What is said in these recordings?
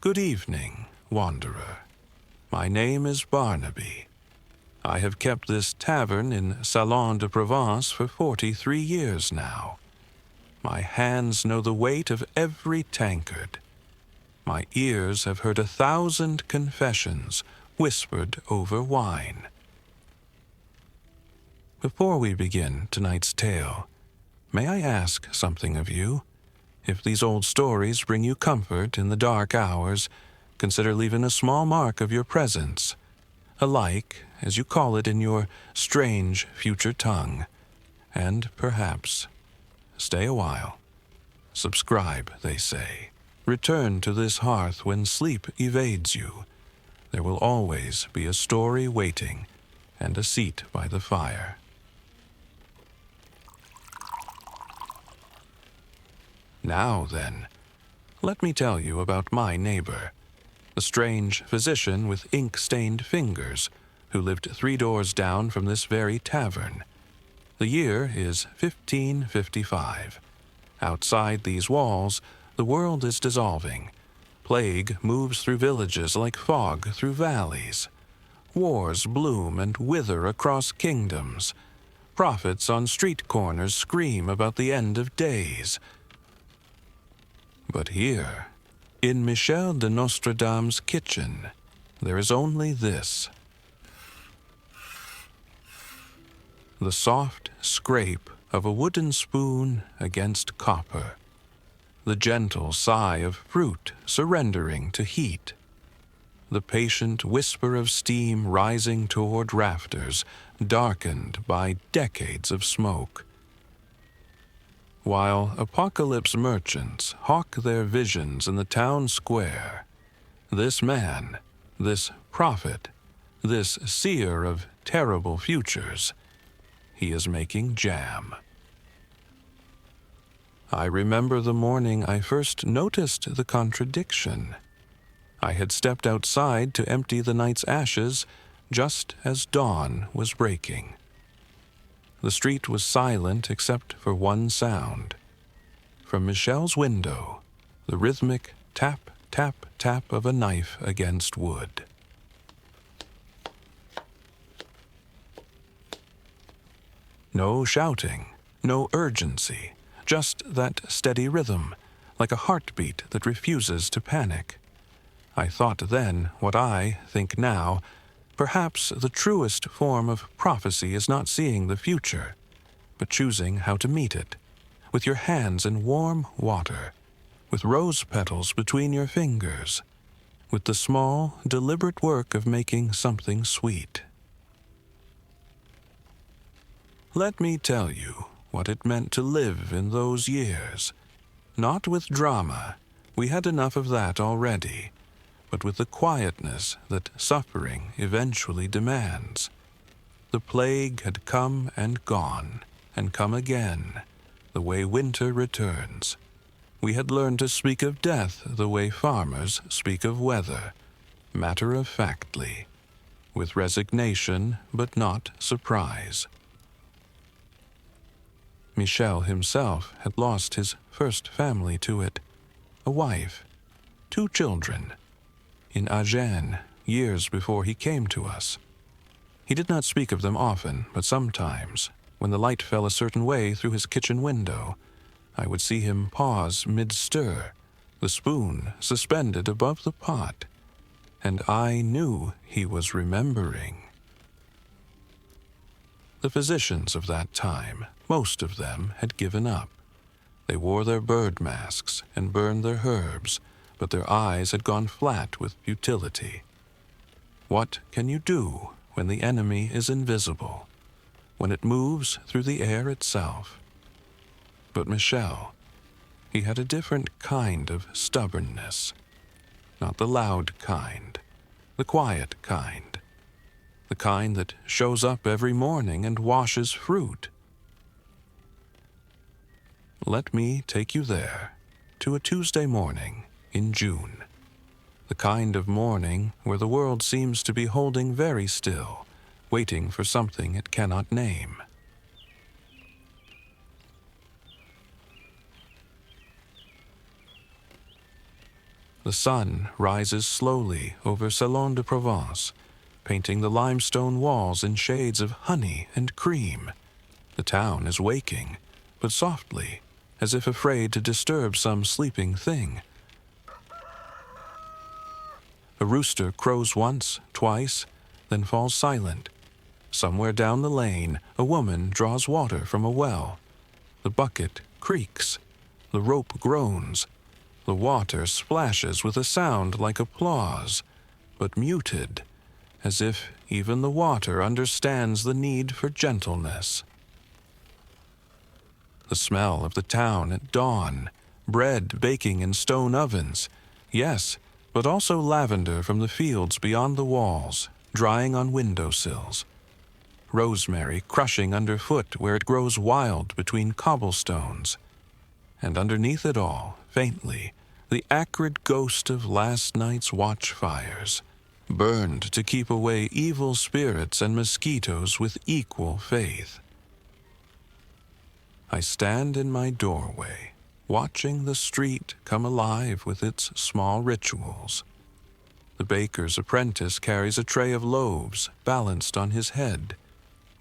Good evening, wanderer. My name is Barnaby. I have kept this tavern in Salon de Provence for 43 years now. My hands know the weight of every tankard. My ears have heard 1,000 confessions whispered over wine. Before we begin tonight's tale, may I ask something of you? If these old stories bring you comfort in the dark hours, consider leaving a small mark of your presence, a like, as you call it in your strange future tongue, and perhaps stay a while. Subscribe, they say. Return to this hearth when sleep evades you. There will always be a story waiting and a seat by the fire. Now then, let me tell you about my neighbor, the strange physician with ink-stained fingers who lived 3 doors down from this very tavern. The year is 1555. Outside these walls, the world is dissolving. Plague moves through villages like fog through valleys. Wars bloom and wither across kingdoms. Prophets on street corners scream about the end of days. But here, in Michel de Nostradamus' kitchen, there is only this: the soft scrape of a wooden spoon against copper, the gentle sigh of fruit surrendering to heat, the patient whisper of steam rising toward rafters darkened by decades of smoke. While apocalypse merchants hawk their visions in the town square, this man, this prophet, this seer of terrible futures, he is making jam. I remember the morning I first noticed the contradiction. I had stepped outside to empty the night's ashes just as dawn was breaking. The street was silent except for one sound. From Michel's window, the rhythmic tap, tap, tap of a knife against wood. No shouting, no urgency, just that steady rhythm, like a heartbeat that refuses to panic. I thought then what I think now. Perhaps the truest form of prophecy is not seeing the future, but choosing how to meet it, with your hands in warm water, with rose petals between your fingers, with the small, deliberate work of making something sweet. Let me tell you what it meant to live in those years, not with drama, we had enough of that already, but with the quietness that suffering eventually demands. The plague had come and gone, and come again, the way winter returns. We had learned to speak of death the way farmers speak of weather, matter-of-factly, with resignation but not surprise. Michel himself had lost his first family to it, a wife, 2 children, in Agen, years before he came to us. He did not speak of them often, but sometimes, when the light fell a certain way through his kitchen window, I would see him pause mid-stir, the spoon suspended above the pot, and I knew he was remembering. The physicians of that time, most of them, had given up. They wore their bird masks and burned their herbs, but their eyes had gone flat with futility. What can you do when the enemy is invisible, when it moves through the air itself? But Michel, he had a different kind of stubbornness. Not the loud kind, the quiet kind, the kind that shows up every morning and washes fruit. Let me take you there, to a Tuesday morning in June, the kind of morning where the world seems to be holding very still, waiting for something it cannot name. The sun rises slowly over Salon de Provence, painting the limestone walls in shades of honey and cream. The town is waking, but softly, as if afraid to disturb some sleeping thing. A rooster crows once, twice, then falls silent. Somewhere down the lane, a woman draws water from a well. The bucket creaks. The rope groans. The water splashes with a sound like applause, but muted, as if even the water understands the need for gentleness. The smell of the town at dawn, bread baking in stone ovens, yes, but also lavender from the fields beyond the walls, drying on windowsills. Rosemary crushing underfoot where it grows wild between cobblestones. And underneath it all, faintly, the acrid ghost of last night's watchfires, burned to keep away evil spirits and mosquitoes with equal faith. I stand in my doorway, watching the street come alive with its small rituals. The baker's apprentice carries a tray of loaves balanced on his head,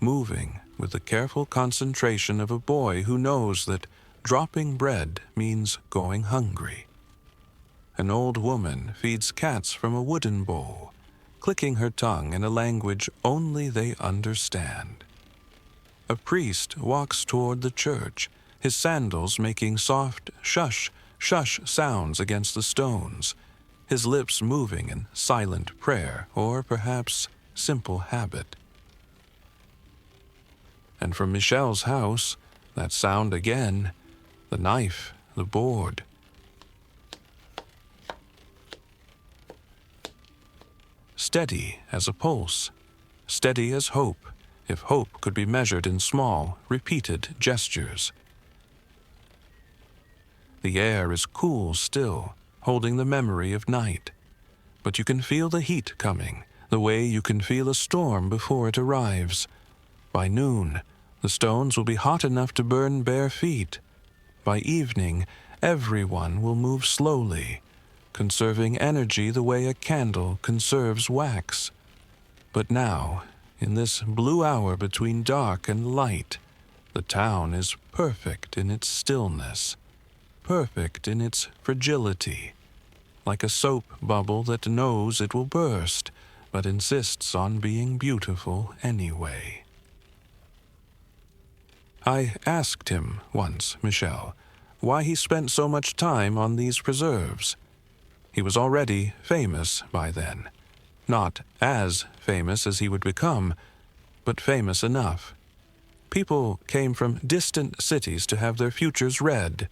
moving with the careful concentration of a boy who knows that dropping bread means going hungry. An old woman feeds cats from a wooden bowl, clicking her tongue in a language only they understand. A priest walks toward the church, his sandals making soft shush, shush sounds against the stones, his lips moving in silent prayer or perhaps simple habit. And from Michel's house, that sound again, the knife, the board. Steady as a pulse, steady as hope, if hope could be measured in small, repeated gestures. The air is cool still, holding the memory of night. But you can feel the heat coming, the way you can feel a storm before it arrives. By noon, the stones will be hot enough to burn bare feet. By evening, everyone will move slowly, conserving energy the way a candle conserves wax. But now, in this blue hour between dark and light, the town is perfect in its stillness, perfect in its fragility, like a soap bubble that knows it will burst, but insists on being beautiful anyway. I asked him once, Michel, why he spent so much time on these preserves. He was already famous by then. Not as famous as he would become, but famous enough. People came from distant cities to have their futures read,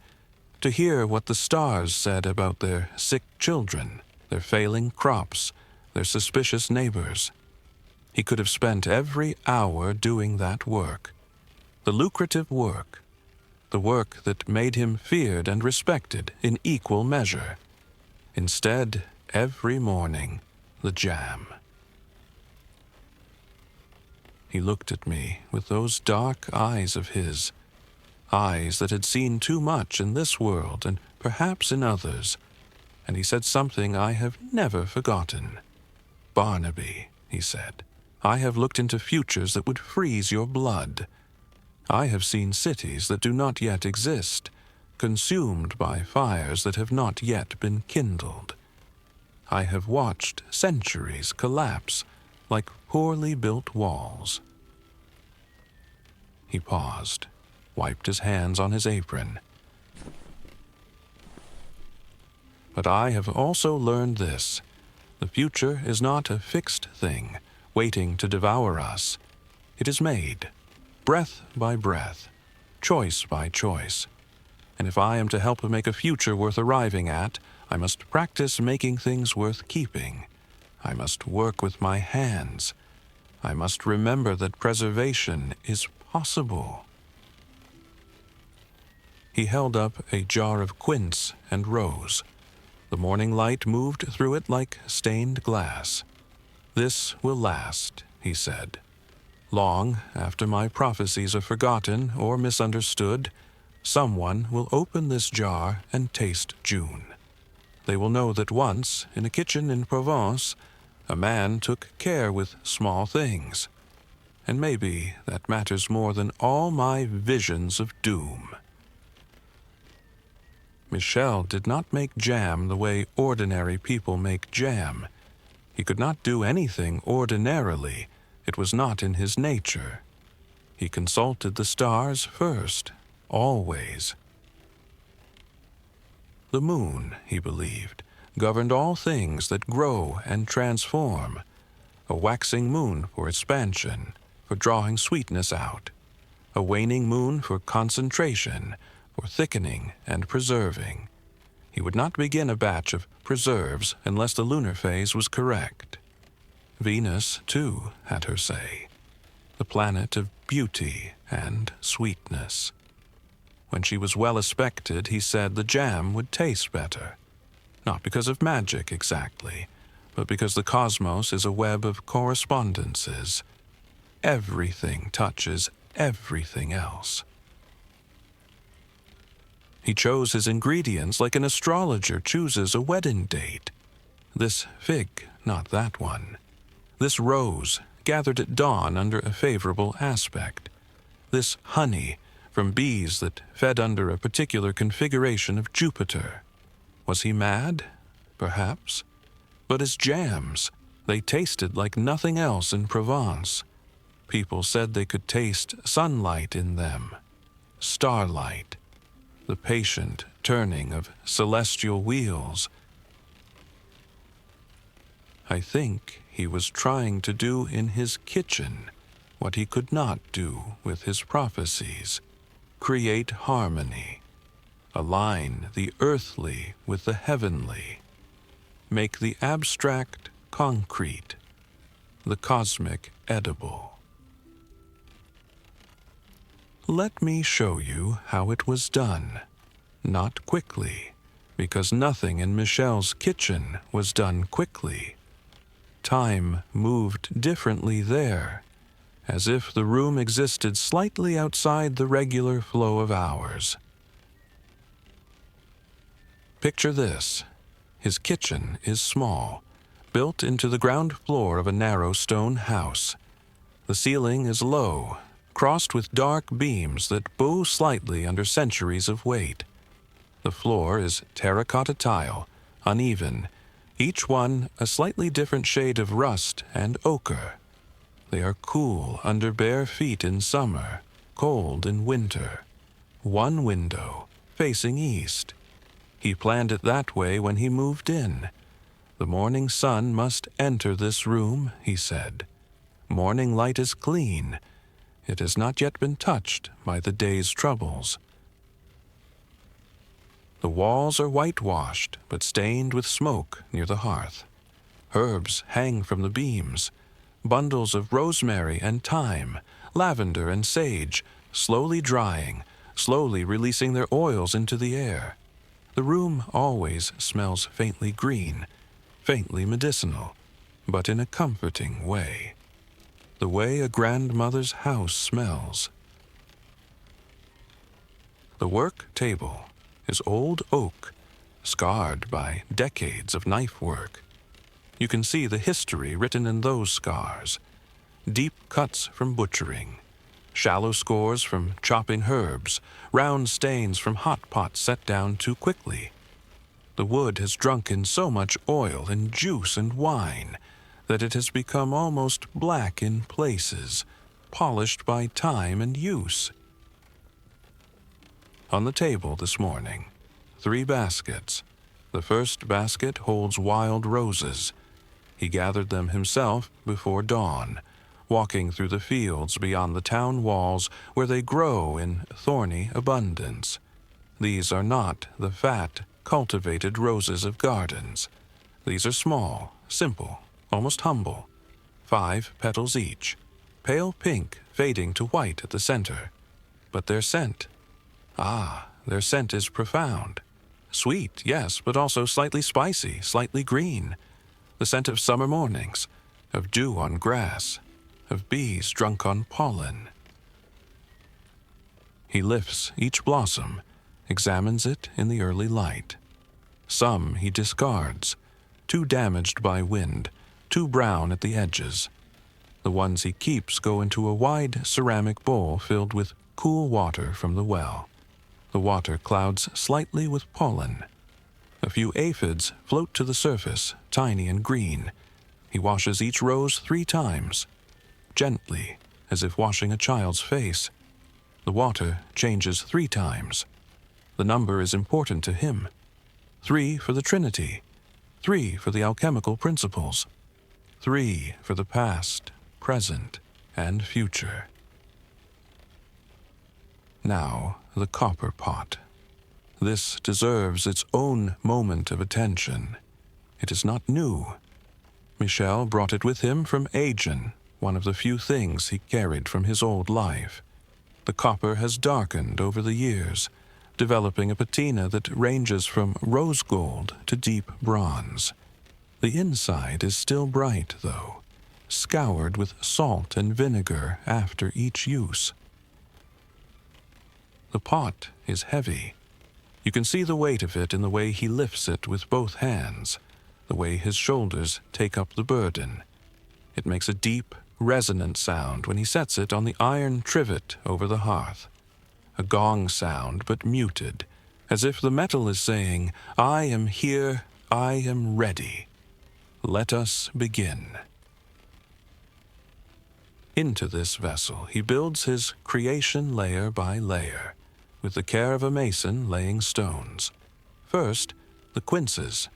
to hear what the stars said about their sick children, their failing crops, their suspicious neighbors. He could have spent every hour doing that work. The lucrative work. The work that made him feared and respected in equal measure. Instead, every morning, the jam. He looked at me with those dark eyes of his, eyes that had seen too much in this world and perhaps in others, and he said something I have never forgotten. "Barnaby," he said, "I have looked into futures that would freeze your blood. I have seen cities that do not yet exist, consumed by fires that have not yet been kindled. I have watched centuries collapse like poorly built walls." He paused, wiped his hands on his apron. "But I have also learned this. The future is not a fixed thing, waiting to devour us. It is made, breath by breath, choice by choice. And if I am to help make a future worth arriving at, I must practice making things worth keeping. I must work with my hands. I must remember that preservation is possible." He held up a jar of quince and rose. The morning light moved through it like stained glass. "This will last," he said. "Long after my prophecies are forgotten or misunderstood, someone will open this jar and taste June. they will know that once, in a kitchen in Provence, a man took care with small things. And maybe that matters more than all my visions of doom. Michel did not make jam the way ordinary people make jam. He could not do anything ordinarily. It was not in his nature. He consulted the stars first, always. The moon, he believed, governed all things that grow and transform. A waxing moon for expansion, for drawing sweetness out. A waning moon for concentration, for thickening and preserving. He would not begin a batch of preserves unless the lunar phase was correct. Venus, too, had her say. The planet of beauty and sweetness. When she was well expected, he said the jam would taste better. Not because of magic exactly, but because the cosmos is a web of correspondences. Everything touches everything else. He chose his ingredients like an astrologer chooses a wedding date. This fig, not that one. This rose, gathered at dawn under a favorable aspect. This honey, from bees that fed under a particular configuration of Jupiter. Was he mad? Perhaps. But his jams, they tasted like nothing else in Provence. People said they could taste sunlight in them, starlight, the patient turning of celestial wheels. I think he was trying to do in his kitchen what he could not do with his prophecies. Create harmony, align the earthly with the heavenly, make the abstract concrete, the cosmic edible. Let me show you how it was done. Not quickly, because nothing in Michel's kitchen was done quickly. Time moved differently there, as if the room existed slightly outside the regular flow of hours. Picture this. His kitchen is small, built into the ground floor of a narrow stone house. The ceiling is low, crossed with dark beams that bow slightly under centuries of weight. The floor is terracotta tile, uneven, each one a slightly different shade of rust and ochre. They are cool under bare feet in summer, cold in winter. One window, facing east. He planned it that way when he moved in. The morning sun must enter this room, he said. Morning light is clean. It has not yet been touched by the day's troubles. The walls are whitewashed, but stained with smoke near the hearth. Herbs hang from the beams. Bundles of rosemary and thyme, lavender and sage, slowly drying, slowly releasing their oils into the air. The room always smells faintly green, faintly medicinal, but in a comforting way. The way a grandmother's house smells. The work table is old oak, scarred by decades of knife work. You can see the history written in those scars. Deep cuts from butchering, shallow scores from chopping herbs, round stains from hot pots set down too quickly. The wood has drunk in so much oil and juice and wine that it has become almost black in places, polished by time and use. On the table this morning, 3 baskets. The first basket holds wild roses. He gathered them himself before dawn, walking through the fields beyond the town walls where they grow in thorny abundance. These are not the fat, cultivated roses of gardens. These are small, simple, almost humble. 5 petals each, pale pink fading to white at the center. But their scent, their scent is profound. Sweet, yes, but also slightly spicy, slightly green. The scent of summer mornings, of dew on grass, of bees drunk on pollen. He lifts each blossom, examines it in the early light. Some he discards, too damaged by wind, too brown at the edges. The ones he keeps go into a wide ceramic bowl filled with cool water from the well. The water clouds slightly with pollen. A few aphids float to the surface, tiny and green. He washes each rose 3 times, gently, as if washing a child's face. The water changes 3 times. The number is important to him. 3 for the Trinity, 3 for the alchemical principles, 3 for the past, present, and future. Now, the copper pot. This deserves its own moment of attention. It is not new. Michel brought it with him from Agen, one of the few things he carried from his old life. The copper has darkened over the years, developing a patina that ranges from rose gold to deep bronze. The inside is still bright, though, scoured with salt and vinegar after each use. The pot is heavy. You can see the weight of it in the way he lifts it with both hands, the way his shoulders take up the burden. It makes a deep, resonant sound when he sets it on the iron trivet over the hearth. A gong sound, but muted, as if the metal is saying, "I am here, I am ready. Let us begin." Into this vessel he builds his creation layer by layer, with the care of a mason laying stones. First, the quinces.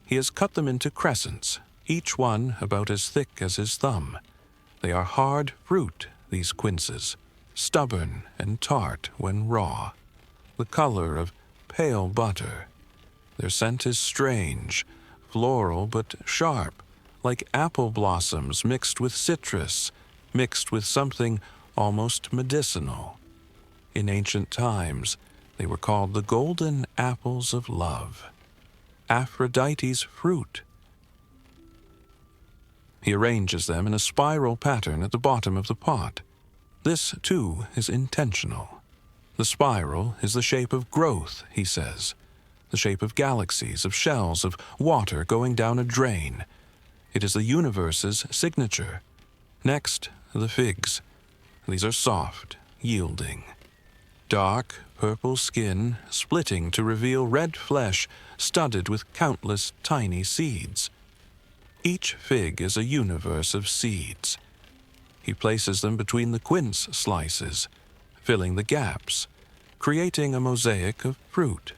He has cut them into crescents, each one about as thick as his thumb. They are hard fruit, these quinces, stubborn and tart when raw, the color of pale butter. Their scent is strange, floral but sharp, like apple blossoms mixed with citrus, mixed with something almost medicinal. In ancient times, they were called the golden apples of love, Aphrodite's fruit. He arranges them in a spiral pattern at the bottom of the pot. This, too, is intentional. The spiral is the shape of growth, he says, the shape of galaxies, of shells, of water going down a drain. It is the universe's signature. Next, the figs. These are soft, yielding. Dark, purple skin, splitting to reveal red flesh studded with countless tiny seeds. Each fig is a universe of seeds. He places them between the quince slices, filling the gaps, creating a mosaic of fruit.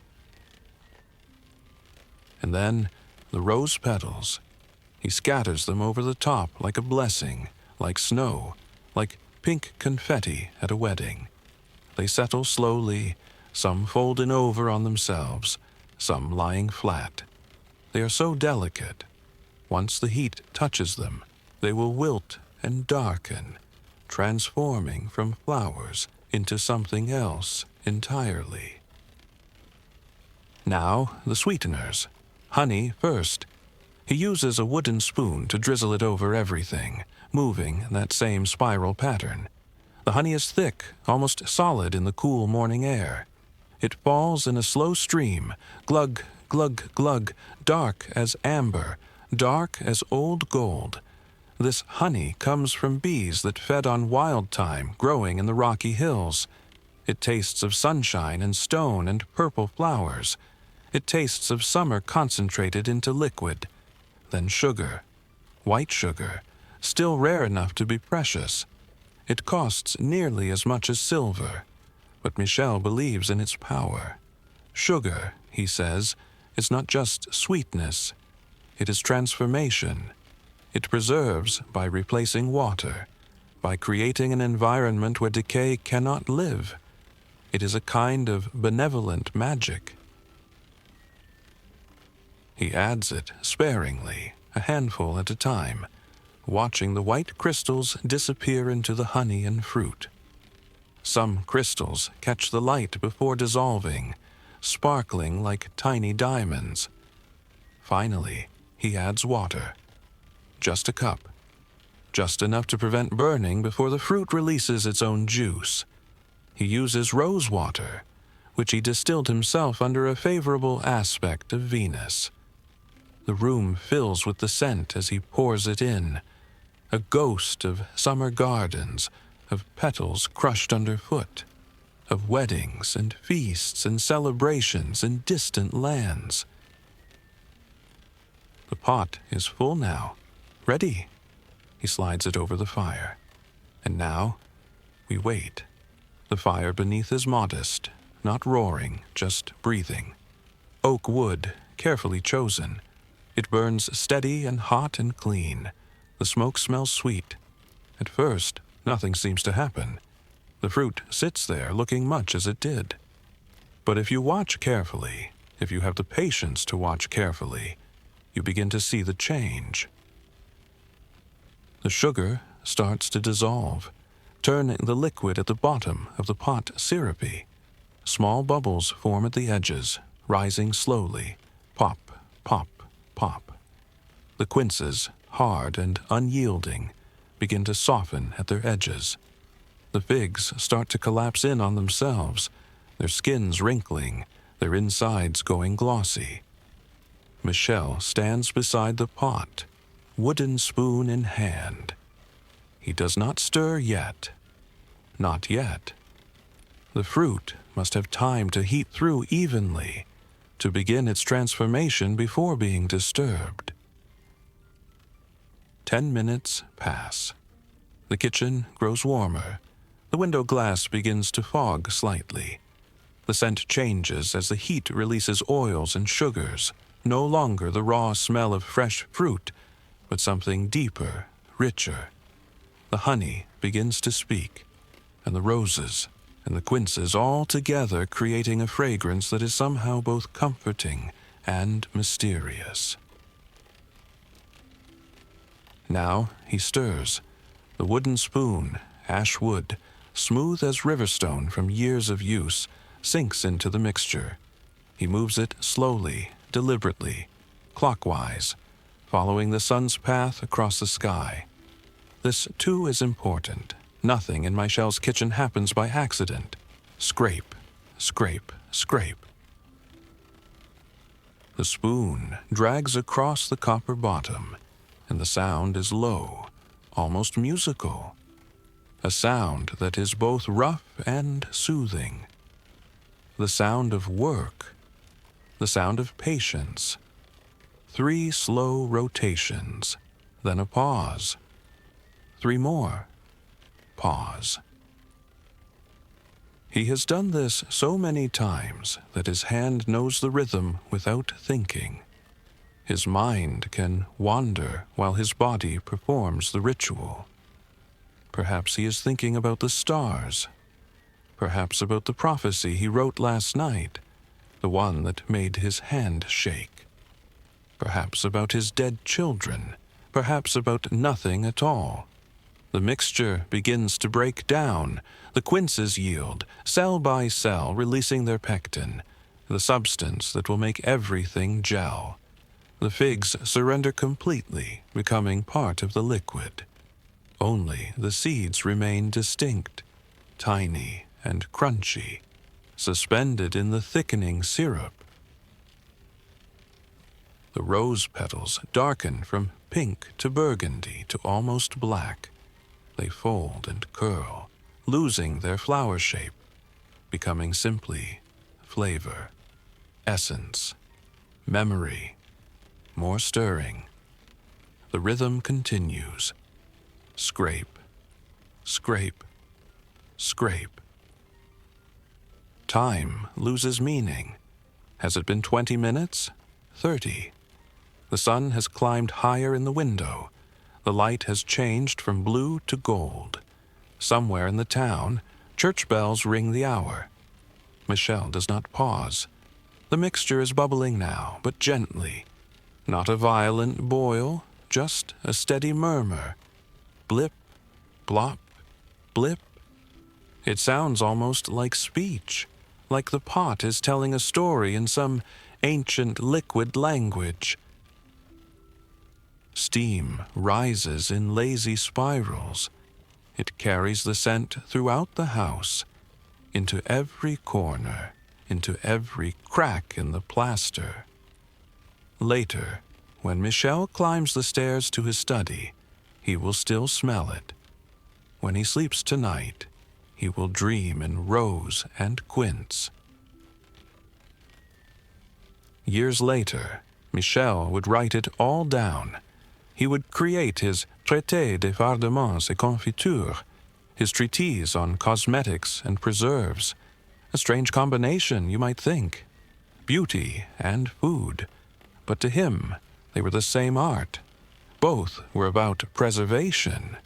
And then the rose petals. He scatters them over the top like a blessing, like snow, like pink confetti at a wedding. They settle slowly, some folding over on themselves, some lying flat. They are so delicate. Once the heat touches them, they will wilt and darken, transforming from flowers into something else entirely. Now, the sweeteners. Honey first. He uses a wooden spoon to drizzle it over everything, moving that same spiral pattern. The honey is thick, almost solid in the cool morning air. It falls in a slow stream, glug, glug, glug, dark as amber, dark as old gold. This honey comes from bees that fed on wild thyme growing in the rocky hills. It tastes of sunshine and stone and purple flowers. It tastes of summer concentrated into liquid. Then sugar, white sugar, still rare enough to be precious. It costs nearly as much as silver, but Michel believes in its power. Sugar, he says, is not just sweetness. It is transformation. It preserves by replacing water, by creating an environment where decay cannot live. It is a kind of benevolent magic. He adds it sparingly, a handful at a time, watching the white crystals disappear into the honey and fruit. Some crystals catch the light before dissolving, sparkling like tiny diamonds. Finally, he adds water. Just a cup. Just enough to prevent burning before the fruit releases its own juice. He uses rose water, which he distilled himself under a favorable aspect of Venus. The room fills with the scent as he pours it in, a ghost of summer gardens, of petals crushed underfoot, of weddings and feasts and celebrations in distant lands. The pot is full now, ready. He slides it over the fire. And now, we wait. The fire beneath is modest, not roaring, just breathing. Oak wood, carefully chosen. It burns steady and hot and clean. The smoke smells sweet. At first, nothing seems to happen. The fruit sits there looking much as it did. But if you watch carefully, if you have the patience to watch carefully, you begin to see the change. The sugar starts to dissolve, turning the liquid at the bottom of the pot syrupy. Small bubbles form at the edges, rising slowly. Pop, pop, pop. The quinces, hard and unyielding, begin to soften at their edges. The figs start to collapse in on themselves, their skins wrinkling, their insides going glossy. Michel stands beside the pot, wooden spoon in hand. He does not stir yet. Not yet. The fruit must have time to heat through evenly, to begin its transformation before being disturbed. 10 minutes pass. The kitchen grows warmer. The window glass begins to fog slightly. The scent changes as the heat releases oils and sugars, no longer the raw smell of fresh fruit, but something deeper, richer. The honey begins to speak, and the roses and the quinces all together creating a fragrance that is somehow both comforting and mysterious. Now he stirs. The wooden spoon, ash wood, smooth as riverstone from years of use, sinks into the mixture. He moves it slowly, deliberately, clockwise, following the sun's path across the sky. This, too, is important. Nothing in Michel's kitchen happens by accident. Scrape, scrape, scrape. The spoon drags across the copper bottom, and the sound is low, almost musical. A sound that is both rough and soothing. The sound of work. The sound of patience. 3 slow rotations, then a pause. 3 more. Pause. He has done this so many times that his hand knows the rhythm without thinking. His mind can wander while his body performs the ritual. Perhaps he is thinking about the stars. Perhaps about the prophecy he wrote last night, the one that made his hand shake. Perhaps about his dead children. Perhaps about nothing at all. The mixture begins to break down. The quinces yield, cell by cell, releasing their pectin, the substance that will make everything gel. The figs surrender completely, becoming part of the liquid. Only the seeds remain distinct, tiny and crunchy, suspended in the thickening syrup. The rose petals darken from pink to burgundy to almost black. They fold and curl, losing their flower shape, becoming simply flavor, essence, memory, more stirring. The rhythm continues. Scrape, scrape, scrape. Time loses meaning. Has it been 20 minutes? 30. The sun has climbed higher in the window. The light has changed from blue to gold. Somewhere in the town, church bells ring the hour. Michel does not pause. The mixture is bubbling now, but gently. Not a violent boil, just a steady murmur. Blip, blop, blip. It sounds almost like speech, like the pot is telling a story in some ancient liquid language. Steam rises in lazy spirals. It carries the scent throughout the house, into every corner, into every crack in the plaster. Later, when Michel climbs the stairs to his study, he will still smell it. When he sleeps tonight, he will dream in rose and quince. Years later, Michel would write it all down. He would create his Traité des fardements et confitures, his treatise on cosmetics and preserves. A strange combination, you might think. Beauty and food. But to him, they were the same art. Both were about preservation.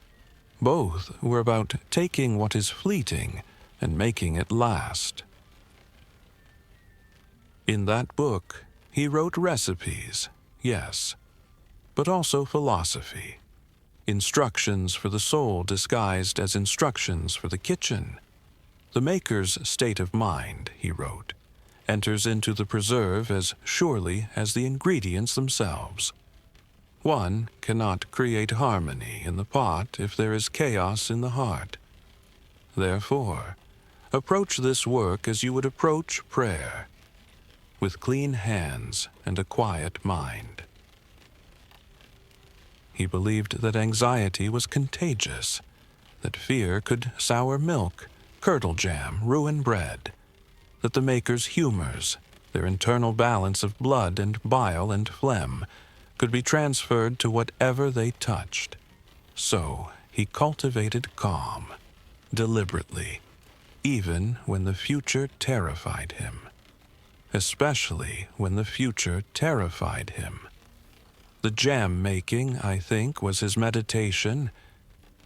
Both were about taking what is fleeting and making it last. In that book, he wrote recipes, yes, but also philosophy. Instructions for the soul disguised as instructions for the kitchen. The maker's state of mind, he wrote, enters into the preserve as surely as the ingredients themselves. One cannot create harmony in the pot if there is chaos in the heart. Therefore, approach this work as you would approach prayer, with clean hands and a quiet mind. He believed that anxiety was contagious, that fear could sour milk, curdle jam, ruin bread, that the maker's humors, their internal balance of blood and bile and phlegm, could be transferred to whatever they touched. So he cultivated calm, deliberately, even when the future terrified him. Especially when the future terrified him. The jam making, I think, was his meditation,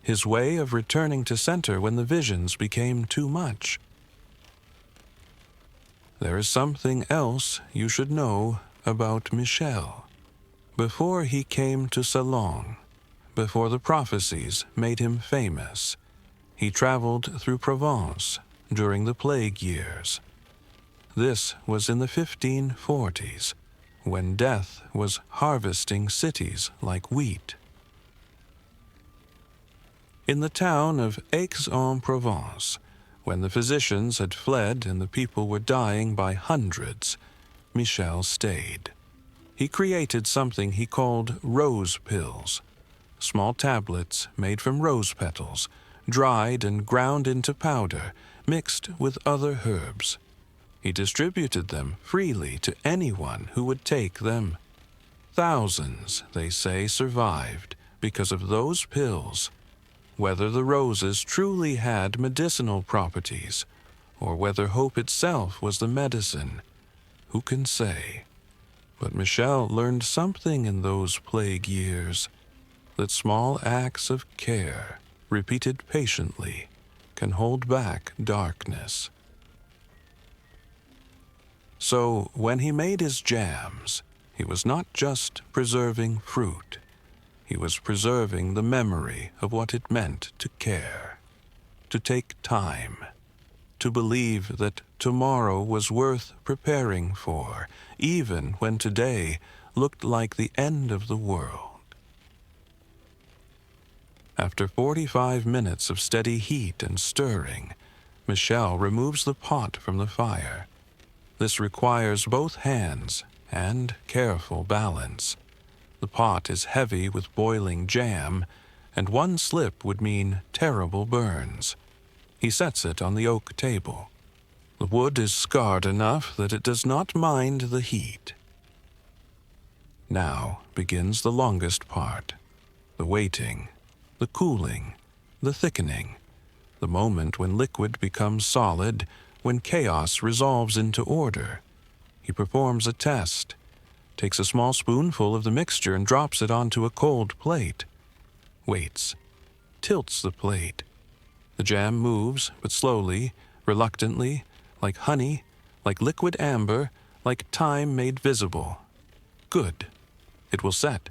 his way of returning to center when the visions became too much. There is something else you should know about Michel. Before he came to Ceylon, before the prophecies made him famous, he traveled through Provence during the plague years. This was in the 1540s, when death was harvesting cities like wheat. In the town of Aix-en-Provence, when the physicians had fled and the people were dying by hundreds, Michel stayed. He created something he called rose pills, small tablets made from rose petals, dried and ground into powder, mixed with other herbs. He distributed them freely to anyone who would take them. Thousands, they say, survived because of those pills. Whether the roses truly had medicinal properties, or whether hope itself was the medicine, who can say? But Michel learned something in those plague years, that small acts of care, repeated patiently, can hold back darkness. So when he made his jams, he was not just preserving fruit. He was preserving the memory of what it meant to care, to take time, to believe that tomorrow was worth preparing for, even when today looked like the end of the world. After 45 minutes of steady heat and stirring, Michel removes the pot from the fire. This requires both hands and careful balance. The pot is heavy with boiling jam, and one slip would mean terrible burns. He sets it on the oak table. The wood is scarred enough that it does not mind the heat. Now begins the longest part, the waiting, the cooling, the thickening, the moment when liquid becomes solid, when chaos resolves into order. He performs a test, takes a small spoonful of the mixture and drops it onto a cold plate. Waits, tilts the plate. The jam moves, but slowly, reluctantly, like honey, like liquid amber, like time made visible. Good. It will set.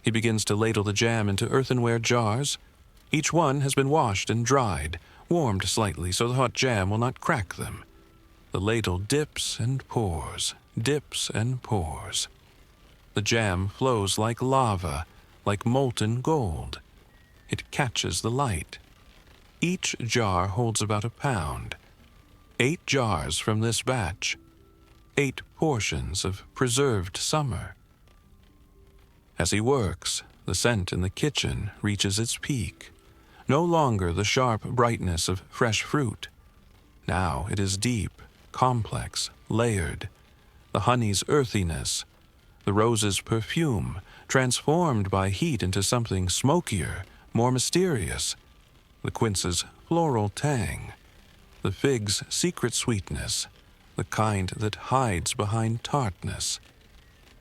He begins to ladle the jam into earthenware jars. Each one has been washed and dried, warmed slightly so the hot jam will not crack them. The ladle dips and pours, dips and pours. The jam flows like lava, like molten gold. It catches the light. Each jar holds about a pound. 8 jars from this batch, 8 portions of preserved summer. As he works, the scent in the kitchen reaches its peak. No longer the sharp brightness of fresh fruit. Now it is deep, complex, layered. The honey's earthiness, the rose's perfume, transformed by heat into something smokier, more mysterious. The quince's floral tang, the fig's secret sweetness, the kind that hides behind tartness.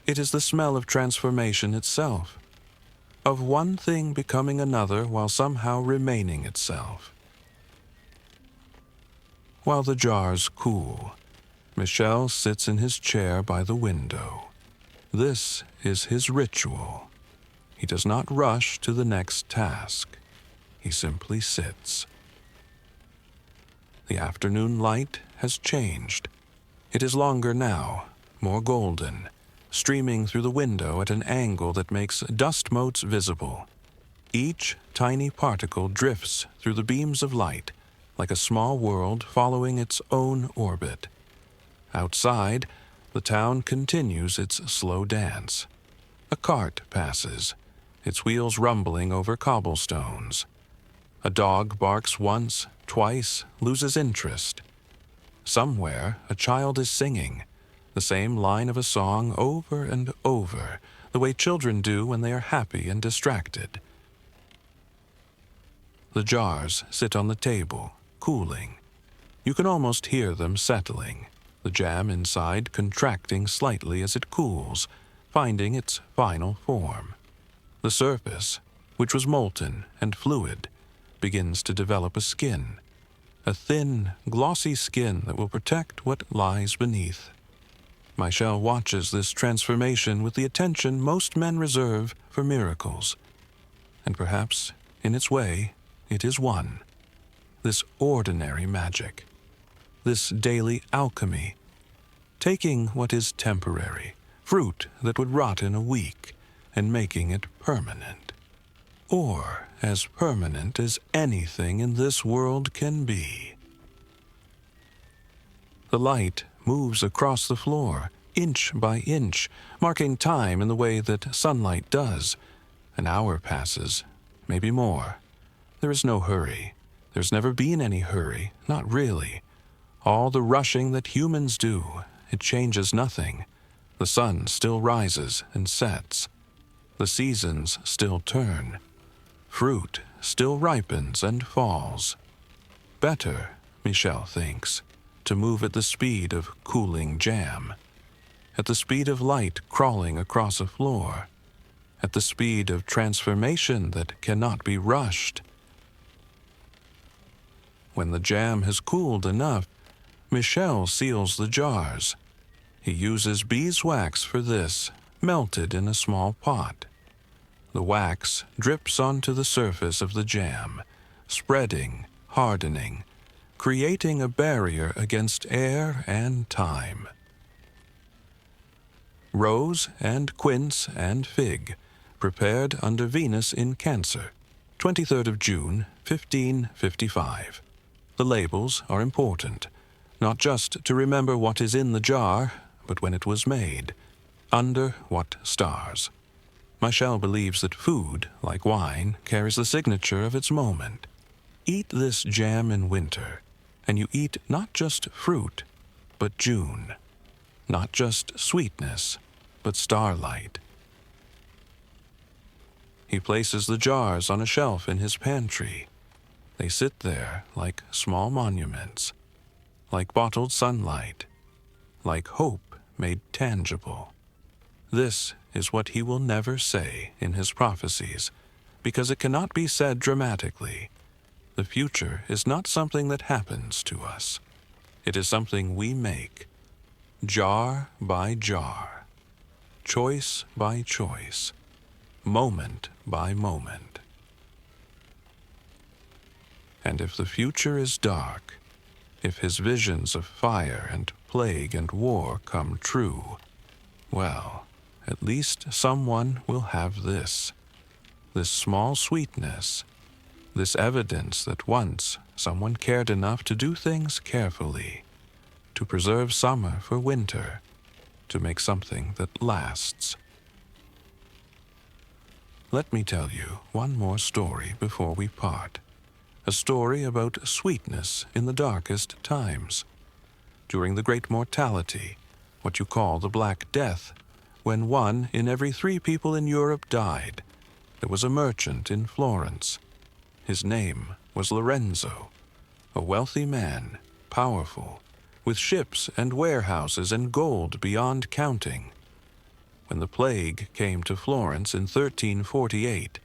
It is the smell of transformation itself, of one thing becoming another while somehow remaining itself. While the jars cool, Michel sits in his chair by the window. This is his ritual. He does not rush to the next task. He simply sits. The afternoon light has changed. It is longer now, more golden, streaming through the window at an angle that makes dust motes visible. Each tiny particle drifts through the beams of light, like a small world following its own orbit. Outside, the town continues its slow dance. A cart passes, its wheels rumbling over cobblestones. A dog barks once, twice, loses interest. Somewhere, a child is singing, the same line of a song over and over, the way children do when they are happy and distracted. The jars sit on the table, cooling. You can almost hear them settling, the jam inside contracting slightly as it cools, finding its final form. The surface, which was molten and fluid, begins to develop a skin, a thin, glossy skin that will protect what lies beneath. Michel watches this transformation with the attention most men reserve for miracles. And perhaps, in its way, it is one. This ordinary magic. This daily alchemy. Taking what is temporary, fruit that would rot in a week, and making it permanent. Or as permanent as anything in this world can be. The light moves across the floor, inch by inch, marking time in the way that sunlight does. An hour passes, maybe more. There is no hurry. There's never been any hurry, not really. All the rushing that humans do, it changes nothing. The sun still rises and sets. The seasons still turn. Fruit still ripens and falls. Better, Michel thinks, to move at the speed of cooling jam, at the speed of light crawling across a floor, at the speed of transformation that cannot be rushed. When the jam has cooled enough, Michel seals the jars. He uses beeswax for this, melted in a small pot. The wax drips onto the surface of the jam, spreading, hardening, creating a barrier against air and time. Rose and quince and fig, prepared under Venus in Cancer, 23rd of June, 1555. The labels are important, not just to remember what is in the jar, but when it was made, under what stars. Michel believes that food, like wine, carries the signature of its moment. Eat this jam in winter, and you eat not just fruit, but June. Not just sweetness, but starlight. He places the jars on a shelf in his pantry. They sit there like small monuments, like bottled sunlight, like hope made tangible. This is what he will never say in his prophecies, because it cannot be said dramatically. The future is not something that happens to us. It is something we make, jar by jar, choice by choice, moment by moment. And if the future is dark, if his visions of fire and plague and war come true, well, at least someone will have this small sweetness, this evidence that once someone cared enough to do things carefully, to preserve summer for winter, to make something that lasts. Let me tell you one more story before we part. A story about sweetness in the darkest times. During the Great Mortality, what you call the Black Death, when 1 in every 3 people in Europe died, there was a merchant in Florence. His name was Lorenzo, a wealthy man, powerful, with ships and warehouses and gold beyond counting. When the plague came to Florence in 1348,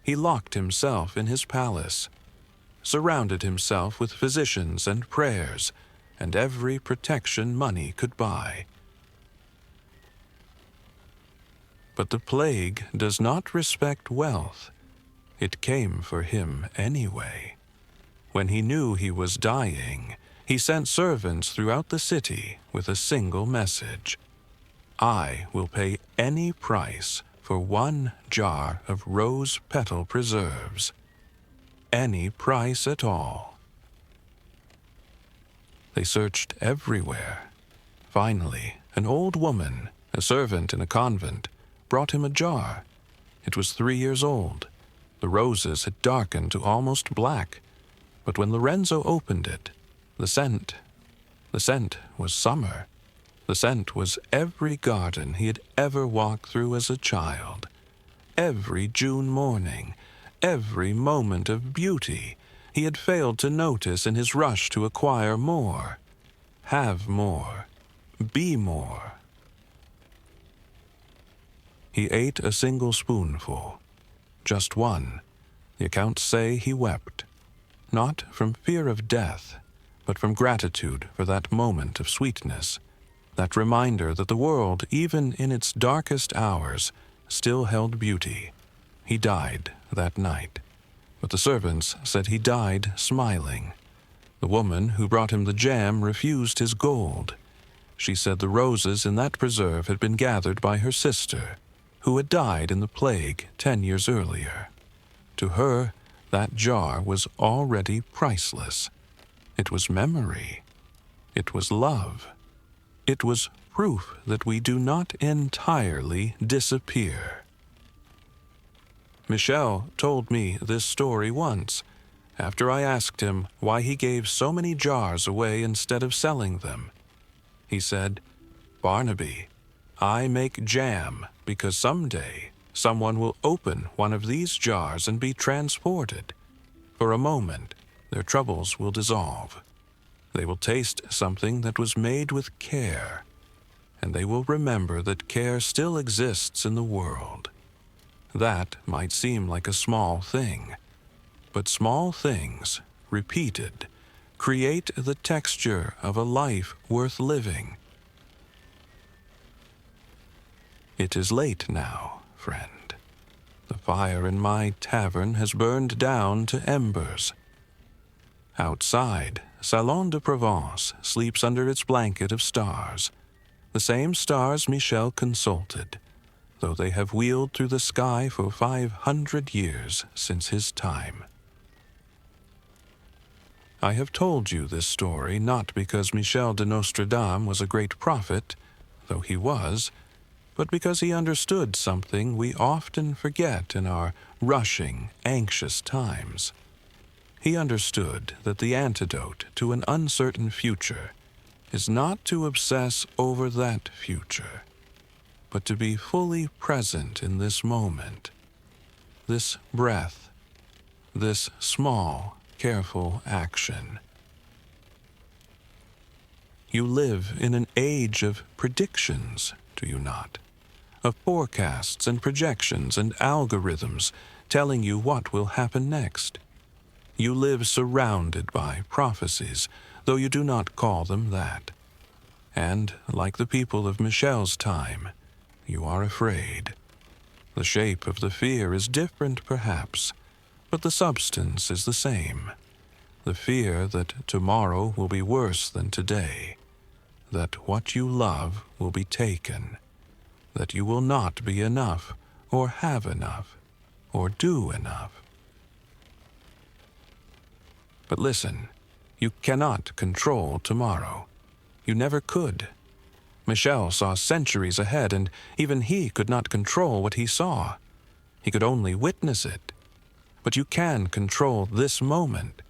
he locked himself in his palace, surrounded himself with physicians and prayers, and every protection money could buy. But the plague does not respect wealth. It came for him anyway. When he knew he was dying, he sent servants throughout the city with a single message: I will pay any price for 1 jar of rose petal preserves. Any price at all. They searched everywhere. Finally, an old woman, a servant in a convent, brought him a jar. It was 3 years old. The roses had darkened to almost black, but when Lorenzo opened it, the scent was summer. The scent was every garden he had ever walked through as a child, every June morning, every moment of beauty he had failed to notice in his rush to acquire more, have more, be more. He ate a single spoonful, just one. The accounts say he wept, not from fear of death, but from gratitude for that moment of sweetness, that reminder that the world, even in its darkest hours, still held beauty. He died that night, but the servants said he died smiling. The woman who brought him the jam refused his gold. She said the roses in that preserve had been gathered by her sister, who had died in the plague 10 years earlier. To her, that jar was already priceless. It was memory. It was love. It was proof that we do not entirely disappear. Michel told me this story once, after I asked him why he gave so many jars away instead of selling them. He said, "Barnaby, I make jam because someday someone will open one of these jars and be transported. For a moment, their troubles will dissolve. They will taste something that was made with care, and they will remember that care still exists in the world. That might seem like a small thing, but small things, repeated, create the texture of a life worth living." It is late now, friend. The fire in my tavern has burned down to embers. Outside, Salon de Provence sleeps under its blanket of stars, the same stars Michel consulted, though they have wheeled through the sky for 500 years since his time. I have told you this story not because Michel de Nostradamus was a great prophet, though he was, but because he understood something we often forget in our rushing, anxious times. He understood that the antidote to an uncertain future is not to obsess over that future, but to be fully present in this moment, this breath, this small, careful action. You live in an age of predictions, do you not? Of forecasts and projections and algorithms telling you what will happen next. You live surrounded by prophecies, though you do not call them that. And, like the people of Michel's time, you are afraid. The shape of the fear is different, perhaps, but the substance is the same. The fear that tomorrow will be worse than today, that what you love will be taken, that you will not be enough, or have enough, or do enough. But listen, you cannot control tomorrow. You never could. Michel saw centuries ahead, and even he could not control what he saw. He could only witness it. But you can control this moment.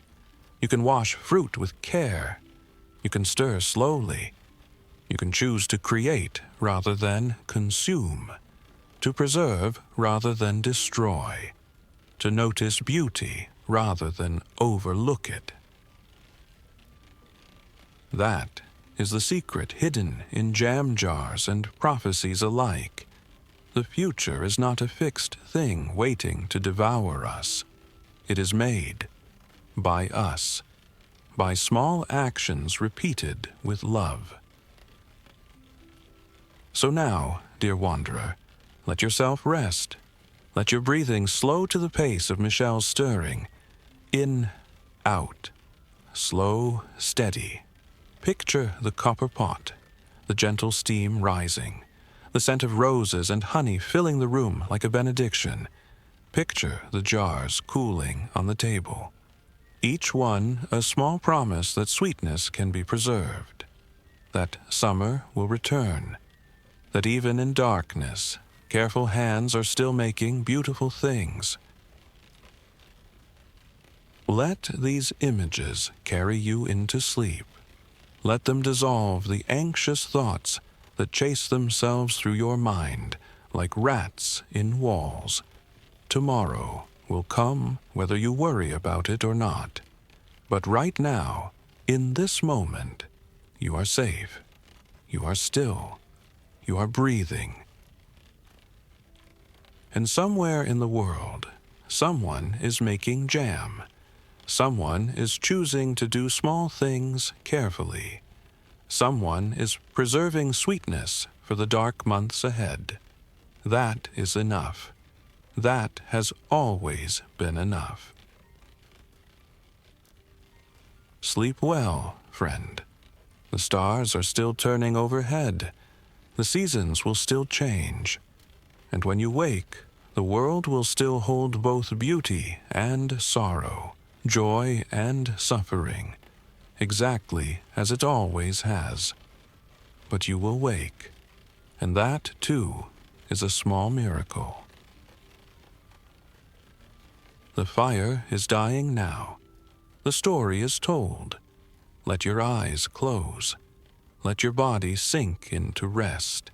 You can wash fruit with care. You can stir slowly. You can choose to create rather than consume, to preserve rather than destroy, to notice beauty rather than overlook it. That is the secret hidden in jam jars and prophecies alike. The future is not a fixed thing waiting to devour us. It is made by us, by small actions repeated with love. So now, dear wanderer, let yourself rest. Let your breathing slow to the pace of Michel's stirring. In, out, slow, steady. Picture the copper pot, the gentle steam rising, the scent of roses and honey filling the room like a benediction. Picture the jars cooling on the table, each one a small promise that sweetness can be preserved, that summer will return, that even in darkness, careful hands are still making beautiful things. Let these images carry you into sleep. Let them dissolve the anxious thoughts that chase themselves through your mind like rats in walls. Tomorrow will come whether you worry about it or not. But right now, in this moment, you are safe. You are still. You are breathing. And somewhere in the world, someone is making jam. Someone is choosing to do small things carefully. Someone is preserving sweetness for the dark months ahead. That is enough. That has always been enough. Sleep well, friend. The stars are still turning overhead. The seasons will still change. And when you wake, the world will still hold both beauty and sorrow, joy and suffering, exactly as it always has. But you will wake, and that, too, is a small miracle. The fire is dying now. The story is told. Let your eyes close. Let your body sink into rest.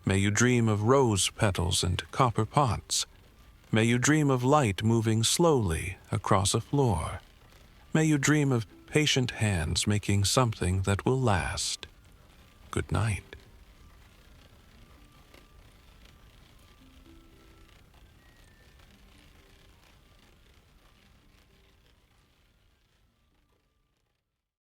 May you dream of rose petals and copper pots. May you dream of light moving slowly across a floor. May you dream of patient hands making something that will last. Good night.